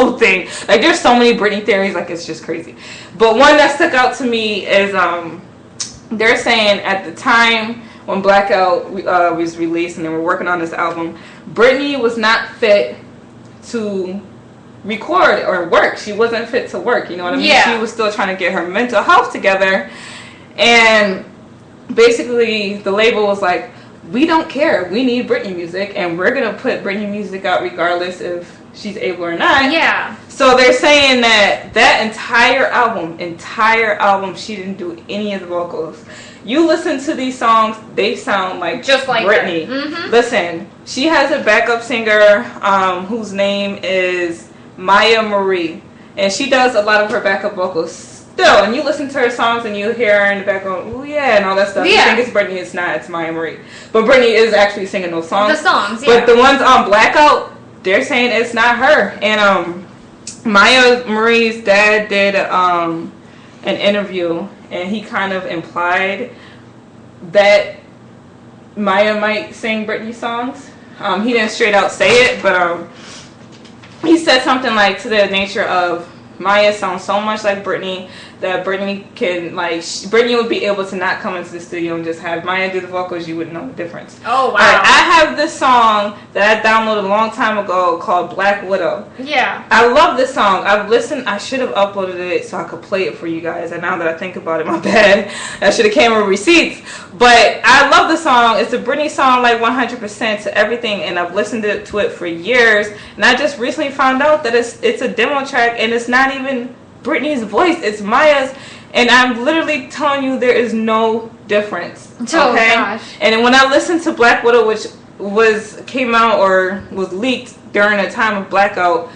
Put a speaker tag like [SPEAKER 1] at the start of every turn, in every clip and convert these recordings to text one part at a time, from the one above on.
[SPEAKER 1] whole thing. Like, there's so many Britney theories, like, it's just crazy. But one that stuck out to me is they're saying at the time when Blackout was released and they were working on this album, Britney was not fit to record or work. She wasn't fit to work, you know what I mean?
[SPEAKER 2] Yeah.
[SPEAKER 1] She was still trying to get her mental health together, and basically the label was like, we don't care, we need Britney music, and we're gonna put Britney music out regardless if she's able or not.
[SPEAKER 2] Yeah.
[SPEAKER 1] So they're saying that entire album, she didn't do any of the vocals. You listen to these songs, they sound like
[SPEAKER 2] just like
[SPEAKER 1] Britney.
[SPEAKER 2] Mm-hmm.
[SPEAKER 1] Listen, she has a backup singer whose name is Maya Marie, and she does a lot of her backup vocals still. And you listen to her songs and you hear her in the background, oh yeah, and all that stuff.
[SPEAKER 2] Yeah.
[SPEAKER 1] You think it's Britney, it's not, it's Maya Marie. But Britney is actually singing those songs.
[SPEAKER 2] The songs, yeah.
[SPEAKER 1] But the ones on Blackout, they're saying it's not her. And Maya Marie's dad did an interview, and he kind of implied that Maya might sing Britney songs. He didn't straight out say it, but he said something like to the nature of, Maya sounds so much like Britney that Britney can, like, Britney would be able to not come into the studio and just have Maya do the vocals. You wouldn't know the difference.
[SPEAKER 2] Oh, wow.
[SPEAKER 1] I have this song that I downloaded a long time ago called Black Widow.
[SPEAKER 2] Yeah.
[SPEAKER 1] I love this song. I've listened. I should have uploaded it so I could play it for you guys. And now that I think about it, my bad. I should have came with receipts. But I love the song. It's a Britney song, like 100% to everything. And I've listened to it for years. And I just recently found out that it's a demo track, and it's not even Britney's voice, it's Maya's, and I'm literally telling you there is no difference.
[SPEAKER 2] Oh,
[SPEAKER 1] okay?
[SPEAKER 2] gosh.
[SPEAKER 1] And when I listened to Black Widow, which came out or was leaked during a time of Blackout,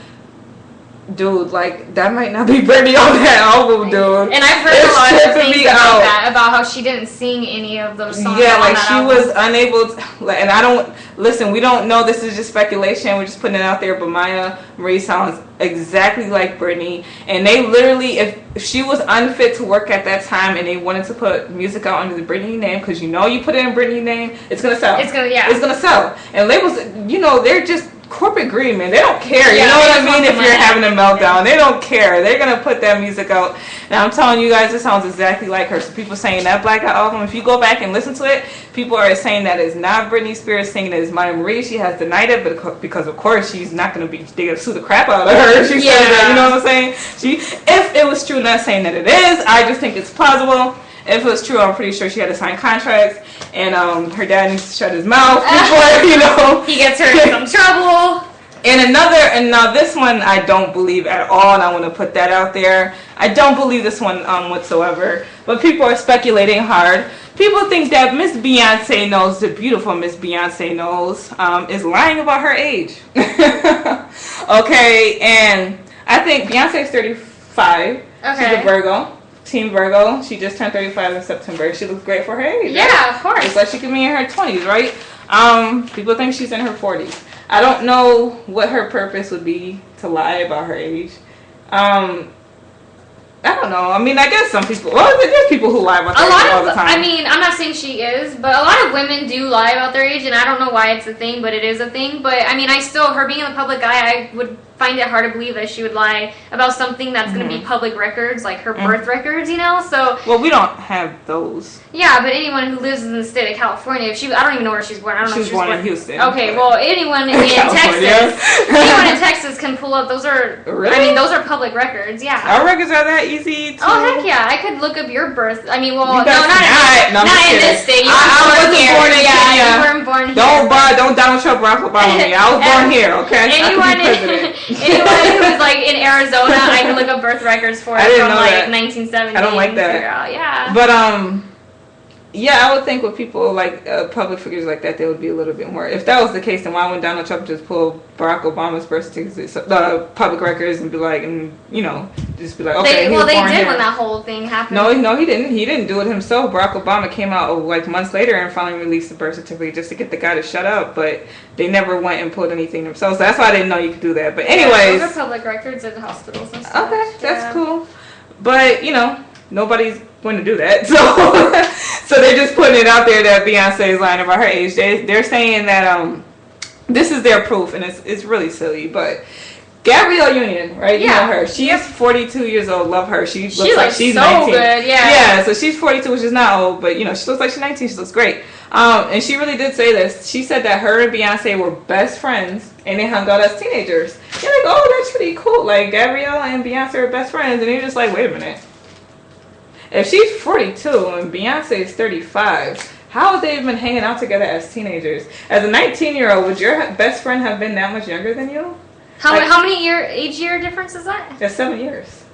[SPEAKER 1] dude, like, that might not be Britney on that album, dude.
[SPEAKER 2] And I've heard a lot of things about that, about how she didn't sing any of those songs.
[SPEAKER 1] Yeah,
[SPEAKER 2] on
[SPEAKER 1] like,
[SPEAKER 2] that
[SPEAKER 1] she
[SPEAKER 2] album.
[SPEAKER 1] was unable to, like, and I don't, listen, we don't know, this is just speculation, we're just putting it out there, but Maya Marie sounds exactly like Britney, and they literally, if she was unfit to work at that time and they wanted to put music out under the Britney name, because you know you put it in Britney name, it's gonna sell. It's gonna sell. And labels, you know, they're just corporate greed, man. They don't care. You know what I mean? If you're having a meltdown, they don't care. They're gonna put that music out. Now I'm telling you guys, it sounds exactly like her. So people saying that Blackout album, if you go back and listen to it, people are saying that it's not Britney Spears singing it. It's Maya Marie. She has denied it, but because of course she's not gonna be. They're gonna sue the crap out of her. She said that. You know what I'm saying? If it was true, not saying that it is. I just think it's plausible. If it was true, I'm pretty sure she had to sign contracts, and her dad needs to shut his mouth before, you know,
[SPEAKER 2] he gets her in some trouble.
[SPEAKER 1] And now this one I don't believe at all, and I want to put that out there. I don't believe this one whatsoever, but people are speculating hard. People think that Miss Beyonce Knowles, the beautiful Miss Beyonce Knowles, is lying about her age. Okay, and I think Beyonce's 35.
[SPEAKER 2] Okay.
[SPEAKER 1] She's a Virgo. Team Virgo. She just turned 35 in September. She looks great for her age.
[SPEAKER 2] Yeah,
[SPEAKER 1] right?
[SPEAKER 2] of course.
[SPEAKER 1] It's like she could be in her 20s, right? People think she's in her 40s. I don't know what her purpose would be to lie about her age. I don't know. I mean, I guess some people. Well, there's people who lie about their age all the time.
[SPEAKER 2] I mean, I'm not saying she is, but a lot of women do lie about their age, and I don't know why it's a thing, but it is a thing. But I mean, her being a public eye, I would find it hard to believe that she would lie about something that's going to be public records, like her birth records, you know? So.
[SPEAKER 1] Well, we don't have those.
[SPEAKER 2] Yeah, but anyone who lives in the state of California, I don't even know where she's born. I don't know if she was born
[SPEAKER 1] in Houston.
[SPEAKER 2] Okay, well, anyone in Texas, anyone in Texas can pull up. Those are,
[SPEAKER 1] really?
[SPEAKER 2] I mean, those are public records. Yeah.
[SPEAKER 1] Our records are that easy to.
[SPEAKER 2] Oh heck yeah! I could look up your birth. I mean, well,
[SPEAKER 1] not
[SPEAKER 2] in this state. You
[SPEAKER 1] I wasn't born in Kenya.
[SPEAKER 2] You weren't born here.
[SPEAKER 1] Don't Donald Trump Barack Obama me. I was born here. Okay.
[SPEAKER 2] Anyone who's like in Arizona, I can look up birth records for from like 1970.
[SPEAKER 1] I don't like that.
[SPEAKER 2] Yeah.
[SPEAKER 1] But yeah, I would think with people like public figures like that, they would be a little bit more. If that was the case, then why wouldn't Donald Trump just pull Barack Obama's birth certificate, the public records, and be like, and you know, just be like, okay,
[SPEAKER 2] they did when that whole thing happened.
[SPEAKER 1] No, he didn't. He didn't do it himself. Barack Obama came out like months later and finally released the birth certificate just to get the guy to shut up. But they never went and pulled anything themselves. So that's why I didn't know you could do that. But anyways,
[SPEAKER 2] those are public records in hospitals and stuff.
[SPEAKER 1] Okay, that's cool. But you know, nobody's going to do that. So they're just putting it out there that Beyonce is lying about her age. They're saying that this is their proof, and it's really silly, but Gabrielle Union, right? You
[SPEAKER 2] Yeah.
[SPEAKER 1] know her. She's 42 years old. Love her. She looks
[SPEAKER 2] She
[SPEAKER 1] like
[SPEAKER 2] looks
[SPEAKER 1] she's
[SPEAKER 2] so
[SPEAKER 1] 19.
[SPEAKER 2] good, yeah.
[SPEAKER 1] Yeah, so she's 42, which is not old, but you know, she looks like she's 19. She looks great. And she really did say this. She said that her and Beyonce were best friends and they hung out as teenagers. You're like, oh, that's pretty cool. Like, Gabrielle and Beyonce are best friends. And you're just like, wait a minute. If she's 42 and Beyonce is 35, how have they been hanging out together as teenagers? As a 19-year-old, would your best friend have been that much younger than you?
[SPEAKER 2] How many age year difference is that?
[SPEAKER 1] That's 7 years.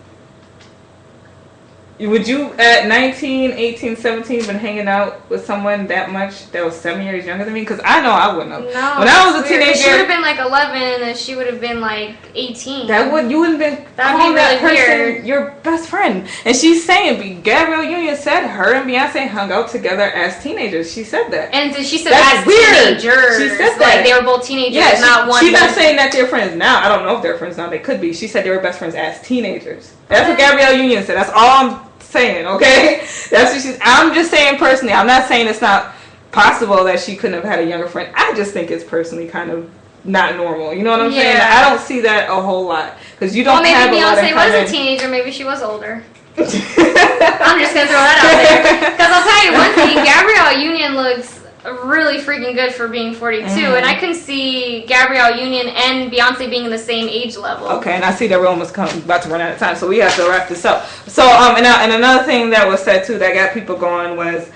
[SPEAKER 1] Would you, at 19, 18, 17, been hanging out with someone that much that was 7 years younger than me? Because I know I wouldn't have.
[SPEAKER 2] No.
[SPEAKER 1] When I was a teenager,
[SPEAKER 2] she would have been like 11 and she would have been like 18.
[SPEAKER 1] you wouldn't have been calling that person your best friend. And she's saying, Gabrielle Union said her and Beyonce hung out together as teenagers. She said that.
[SPEAKER 2] And she said
[SPEAKER 1] That's
[SPEAKER 2] as
[SPEAKER 1] weird.
[SPEAKER 2] teenagers.
[SPEAKER 1] She said that.
[SPEAKER 2] Like they were both teenagers,
[SPEAKER 1] Yeah,
[SPEAKER 2] not one.
[SPEAKER 1] She's not saying that they're friends now. I don't know if they're friends now. They could be. She said they were best friends as teenagers. That's what Gabrielle Union said. That's all I'm saying, okay? That's what she's. I'm just saying personally. I'm not saying it's not possible that she couldn't have had a younger friend. I just think it's personally kind of not normal. You know what I'm saying? I don't see that a whole lot because you don't have a lot in
[SPEAKER 2] Beyonce
[SPEAKER 1] common.
[SPEAKER 2] was a teenager. Maybe she was older. I'm just gonna throw that out there because I'll tell you one thing. Gabrielle Union looks really freaking good for being 42, and I can see Gabrielle Union and Beyonce being in the same age level.
[SPEAKER 1] Okay, and I see that we're almost about to run out of time, so we have to wrap this up. So, and another thing that was said too that got people going was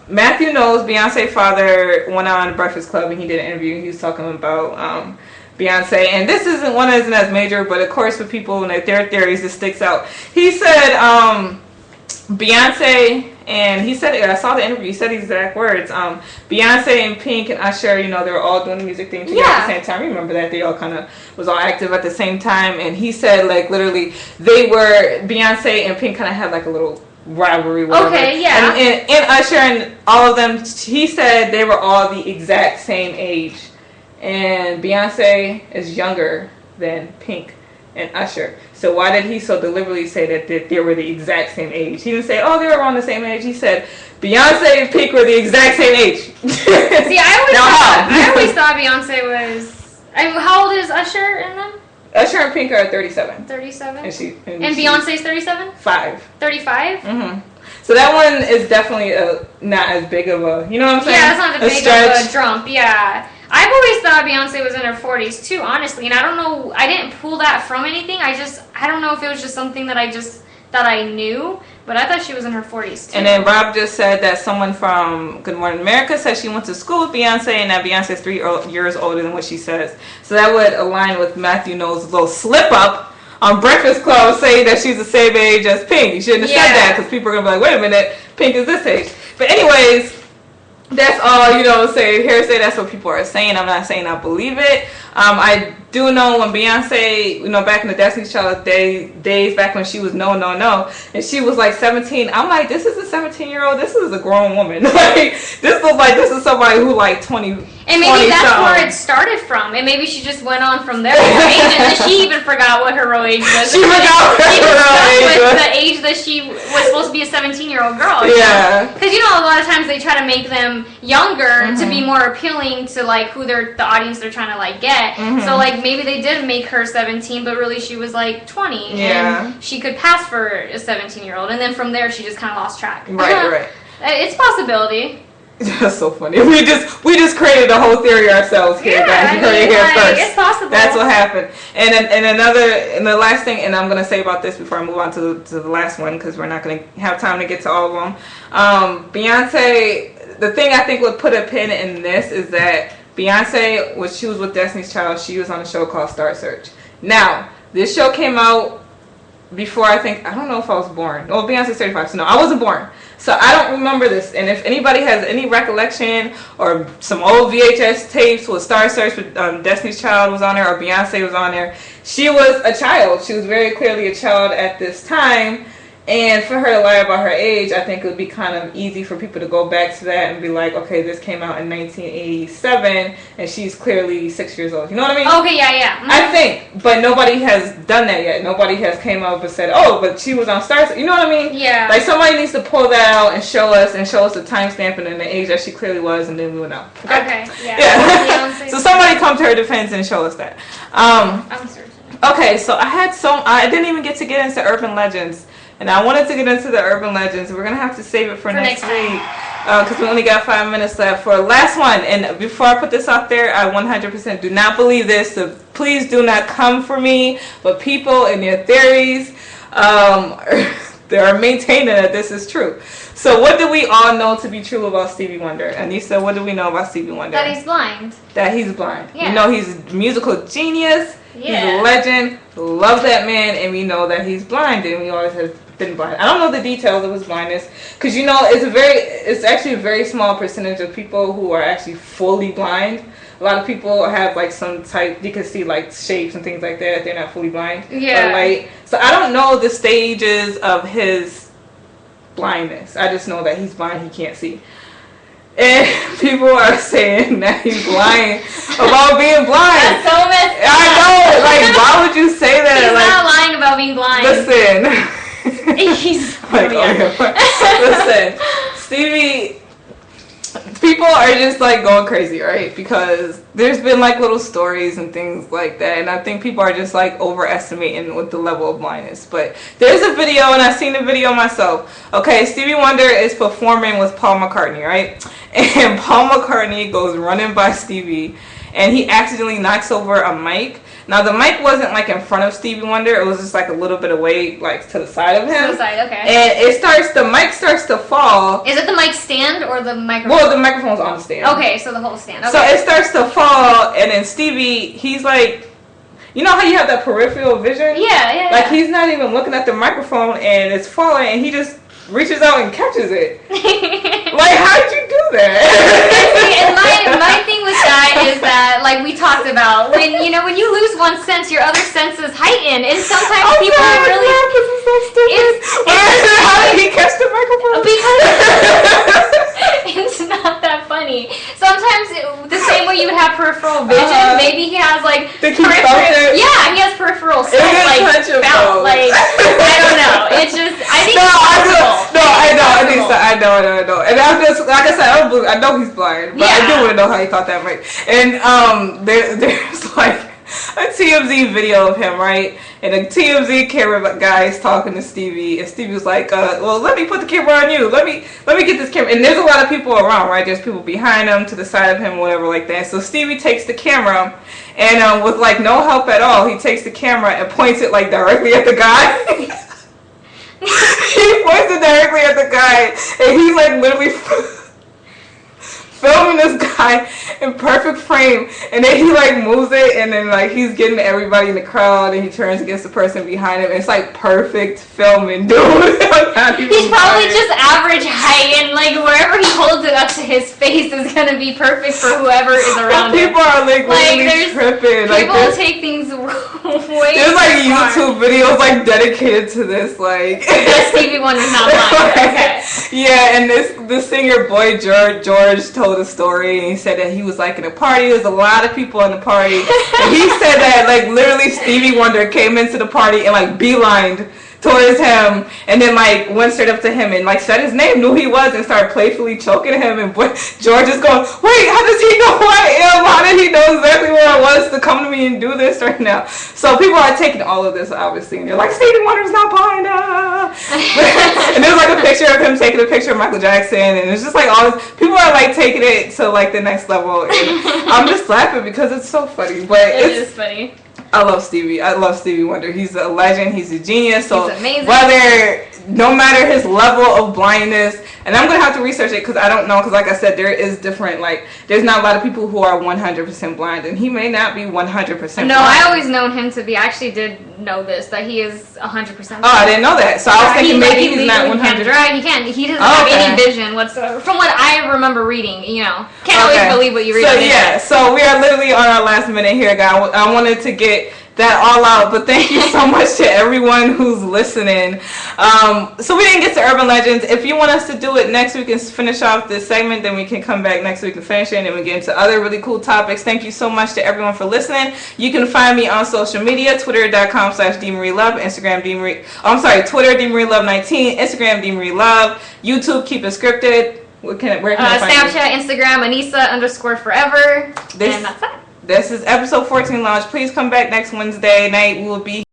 [SPEAKER 1] Matthew Knowles, Beyonce's father, went on Breakfast Club and he did an interview. He was talking about Beyonce, and this isn't as major, but of course for people and their theories, this sticks out. He said Beyonce. And he said, I saw the interview, he said these exact words. Beyonce and Pink and Usher, you know, they were all doing the music thing together at the same time. Remember that? They all kind of was all active at the same time. And he said, like, literally, Beyonce and Pink kind of had like a little rivalry. Whatever.
[SPEAKER 2] Okay, yeah.
[SPEAKER 1] And Usher and all of them, he said they were all the exact same age. And Beyonce is younger than Pink and Usher. So why did he so deliberately say that they were the exact same age? He didn't say, oh, they were around the same age. He said, Beyonce and Pink were the exact same age.
[SPEAKER 2] See, I always thought Beyonce was... how old is Usher in them?
[SPEAKER 1] Usher and Pink are 37.
[SPEAKER 2] 37?
[SPEAKER 1] And
[SPEAKER 2] Beyonce's 37?
[SPEAKER 1] 5.
[SPEAKER 2] 35?
[SPEAKER 1] Mm-hmm. So that one is definitely not as big of a, you know what I'm saying?
[SPEAKER 2] Yeah, it's not as big of a jump, yeah. I've always thought Beyonce was in her 40s too, honestly, and I don't know, I didn't pull that from anything. I don't know if it was just something that I knew, but I thought she was in her 40s too.
[SPEAKER 1] And then Rob just said that someone from Good Morning America said she went to school with Beyonce and that Beyonce is 3 years older than what she says. So that would align with Matthew Knowles' little slip up on Breakfast Club saying that she's the same age as Pink. You shouldn't have said that because people are going to be like, wait a minute, Pink is this age. But anyways, that's all, you know, hearsay. That's what people are saying. I'm not saying I believe it. I do know when Beyonce, you know, back in the Destiny's Child days, back when she was no, and she was like 17. I'm like, this is a 17-year-old. This is a grown woman. Like, this is somebody who like 20.
[SPEAKER 2] And maybe that's where it started from. And maybe she just went on from there. And then she even forgot what her real age was.
[SPEAKER 1] She forgot what her real age was.
[SPEAKER 2] The age that she was supposed to be a 17-year-old girl.
[SPEAKER 1] Yeah.
[SPEAKER 2] Because, you know, a lot of times they try to make them younger to be more appealing to, like, who the audience they're trying to, like, get. So, like, maybe they did make her 17, but really she was, like, 20.
[SPEAKER 1] Yeah.
[SPEAKER 2] And she could pass for a 17-year-old. And then from there, she just kind of lost track.
[SPEAKER 1] Right.
[SPEAKER 2] It's a possibility.
[SPEAKER 1] That's so funny. We just created a whole theory ourselves here, guys. You heard it here first.
[SPEAKER 2] It's possible.
[SPEAKER 1] That's what happened. And the last thing, and I'm gonna say about this before I move on to the last one because we're not gonna have time to get to all of them. Beyonce, the thing I think would put a pin in this is that Beyonce, when she was with Destiny's Child, she was on a show called Star Search. Now, this show came out before I don't know if I was born. Well, Beyonce's 35, so no, I wasn't born. So I don't remember this. And if anybody has any recollection or some old VHS tapes with Star Search with Destiny's Child was on there or Beyonce was on there, she was a child. She was very clearly a child at this time. And for her to lie about her age, I think it would be kind of easy for people to go back to that and be like, okay, this came out in 1987, and she's clearly 6 years old. You know what I mean?
[SPEAKER 2] Okay, yeah. Mm-hmm.
[SPEAKER 1] I think, but nobody has done that yet. Nobody has came up and said, oh, but she was on Stars. You know what I mean?
[SPEAKER 2] Yeah.
[SPEAKER 1] Like, somebody needs to pull that out and show us the timestamp and then the age that she clearly was, and then we would know.
[SPEAKER 2] Okay, yeah.
[SPEAKER 1] So somebody come to her defense and show us that.
[SPEAKER 2] I'm searching.
[SPEAKER 1] Okay, so I didn't even get into urban legends. And I wanted to get into the urban legends. We're going to have to save it for next week. Because we only got 5 minutes left for the last one. And before I put this out there, I 100% do not believe this. So please do not come for me. But people and their theories, they are maintaining that this is true. So what do we all know to be true about Stevie Wonder? Anissa, what do we know about Stevie Wonder?
[SPEAKER 2] That he's blind.
[SPEAKER 1] That he's blind.
[SPEAKER 2] Yeah.
[SPEAKER 1] We know he's a musical genius.
[SPEAKER 2] Yeah.
[SPEAKER 1] He's a legend. Love that man. And we know that he's blind. And we always have been blind. I don't know the details of his blindness. Because, you know, it's actually a very small percentage of people who are actually fully blind. A lot of people have like some type, you can see like shapes and things like that. They're not fully blind.
[SPEAKER 2] Yeah.
[SPEAKER 1] So I don't know the stages of his blindness. I just know that he's blind. He can't see. And people are saying that he's lying about being blind.
[SPEAKER 2] That's so messed up.
[SPEAKER 1] I know. Like, why would you say that?
[SPEAKER 2] He's
[SPEAKER 1] like,
[SPEAKER 2] not lying about being blind.
[SPEAKER 1] Listen.
[SPEAKER 2] He's
[SPEAKER 1] like, listen, Stevie. People are just like going crazy, right? Because there's been like little stories and things like that, and I think people are just like overestimating with the level of blindness. But there's a video, and I've seen the video myself. Okay, Stevie Wonder is performing with Paul McCartney, right? And Paul McCartney goes running by Stevie, and he accidentally knocks over a mic. Now, the mic wasn't like in front of Stevie Wonder. It was just like a little bit away, like to the side of him.
[SPEAKER 2] To the side, okay.
[SPEAKER 1] And the mic starts to fall.
[SPEAKER 2] Is it the mic stand or the microphone?
[SPEAKER 1] Well, the microphone's on the stand.
[SPEAKER 2] Okay, so the whole stand. Okay.
[SPEAKER 1] So it starts to fall, and then Stevie, he's like, you know how you have that peripheral vision?
[SPEAKER 2] Yeah.
[SPEAKER 1] Like, he's not even looking at the microphone, and it's falling, and he just reaches out and catches it. Like, how'd you do that?
[SPEAKER 2] And my thing with that is that, like we talked about, when you lose one sense, your other senses heighten, and sometimes people are really.
[SPEAKER 1] How did he catch the microphone?
[SPEAKER 2] Because it's not that funny. Sometimes the same way you would have peripheral vision, maybe he has like peripheral. Yeah, he has peripheral sense, like felt, like I don't know. It's just I think
[SPEAKER 1] I know. And I'm just, like I said, I know he's blind, but I do want to know how he caught that mic. And there's like a TMZ video of him, right? And a TMZ camera guy is talking to Stevie, and Stevie was like, well, let me put the camera on you. Let me get this camera. And there's a lot of people around, right? There's people behind him, to the side of him, whatever like that. So Stevie takes the camera, and with like no help at all, he takes the camera and points it like directly at the guy. He points it directly at the guy, and he's like literally filming this guy in perfect frame, and then he like moves it, and then like he's getting everybody in the crowd, and he turns against the person behind him, and it's like perfect filming, dude.
[SPEAKER 2] He's probably just average height, and like wherever he holds it up to his face is gonna be perfect for whoever is around him.
[SPEAKER 1] People are like really tripping.
[SPEAKER 2] People take things way.
[SPEAKER 1] There's like YouTube videos like dedicated to this, like
[SPEAKER 2] that Stevie Wonder's not blind. Okay.
[SPEAKER 1] Yeah, and this singer boy George told a story, and he said that he was like in a party. There's a lot of people in the party, and he said that like literally Stevie Wonder came into the party and like beelined towards him, and then like went straight up to him and like said his name, knew who he was, and started playfully choking him. And George is going, wait, how does he know who I am? How did he know exactly where I was to come to me and do this right now? So people are taking all of this obviously, and they're like, Stevie Wonder's not blind. And there's like a picture of him taking a picture of Michael Jackson, and it's just like all this, people are like taking it to like the next level. And I'm just laughing because it's so funny, but
[SPEAKER 2] it is funny.
[SPEAKER 1] I love Stevie. I love Stevie Wonder. He's a legend. He's a genius. So
[SPEAKER 2] he's amazing.
[SPEAKER 1] No matter his level of blindness, and I'm going to have to research it because I don't know, because like I said, there is different, like, there's not a lot of people who are 100% blind, and he may not be 100% blind.
[SPEAKER 2] No, I always known him to be, I actually did know this, that he is 100% blind.
[SPEAKER 1] Oh, I didn't know that. So I was thinking maybe he's not 100%.
[SPEAKER 2] He doesn't have any vision whatsoever. From what I remember reading, can't always believe what you read.
[SPEAKER 1] So, so we are literally on our last minute here, guys. I wanted to get that all out. But thank you so much to everyone who's listening. So we didn't get to urban legends. If you want us to do it next week and finish off this segment, then we can come back next week and finish it, and then we get into other really cool topics. Thank you so much to everyone for listening. You can find me on social media, twitter.com/DMarieLove, Instagram Twitter DMarieLove19, Instagram DMarieLove, YouTube Keep It Scripted. Where can I find
[SPEAKER 2] Snapchat, Instagram, Anissa_forever. And that's that.
[SPEAKER 1] This is episode 14 launch. Please come back next Wednesday night. We will be